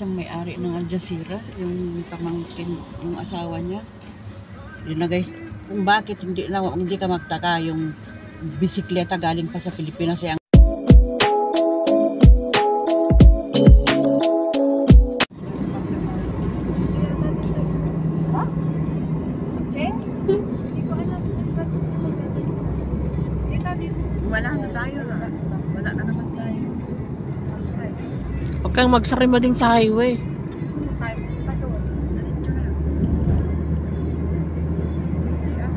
ang may-ari ng Al Jazeera, yung pamangkin, yung asawa niya. Yun na guys, kung bakit hindi ka magtaka yung bisikleta galing pa sa Pilipinas ay wala na tayo na. Wala na naman tayo. Huwag kang magsarima din sa highway. Tayo punta doon. Diretso na.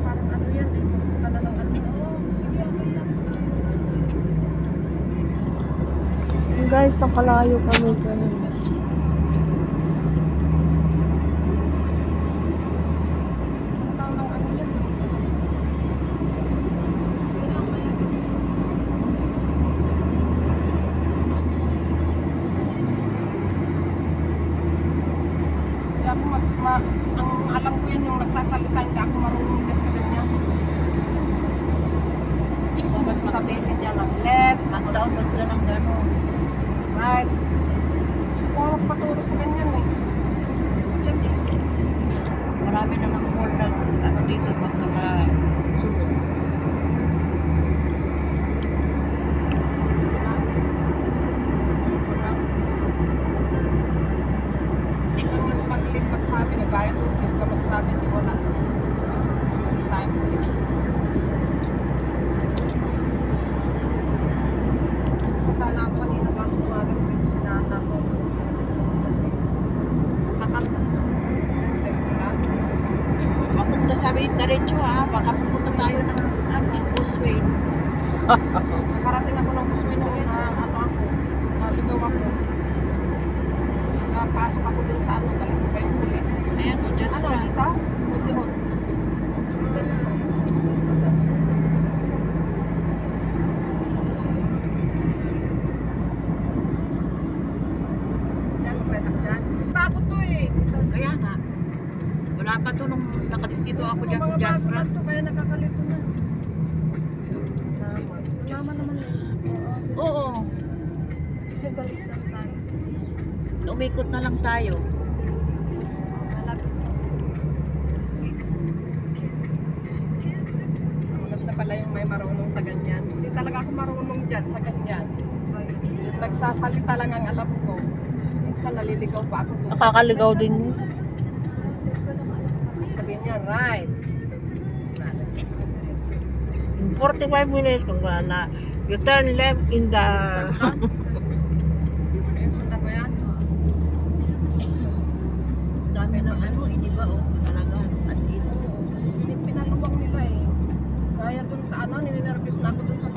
Parang ano yan eh. Punta na ng ano. Sige, okay lang. Guys, nakalayo kami guys. Ang alam ko yan yung nagsasalita, hindi ako marunong dyan sa ganyan. Mas sabihin niya ng left, mag-download ka ng gano'n. Right. Gusto ko magpaturo sa ganyan eh. Kasi ko dyan eh. Marami namang more na ano dito magkakasunod. Magsabi na gaya tubig ka magsabi di wala time please sana ako kanina kaso malam ko yung sinana ko kasi mapunta sabi diretso baka pupunta tayo ng busway. Nakarating ako ng busway noon naligaw ako. Pasok ako dun sa galing ko kayong pulis. Ayan o, just dito? O doon? Diyan, magpetak dyan. Bago to eh. Kaya nga. Wala pa to nung nakadistito ako dyan sa Jasra. Kaya nakakalito na. Tama naman eh. Oo. Balik lang tayo. Umikot na lang tayo. Maganda pala yung may marunong sa ganyan. Hindi talaga ako marunong dyan sa ganyan. Nagsasalita lang ang alam ko. Minsan naliligaw pa ako doon. Nakakaligaw din yun. Sabihin niya, right. 45 minutes kung na you turn left in the... Sundan ko yan. Dami ng hindi ba talaga as is. Pinaluwang nila eh. Kaya dun sa ninenervous na ako dun sa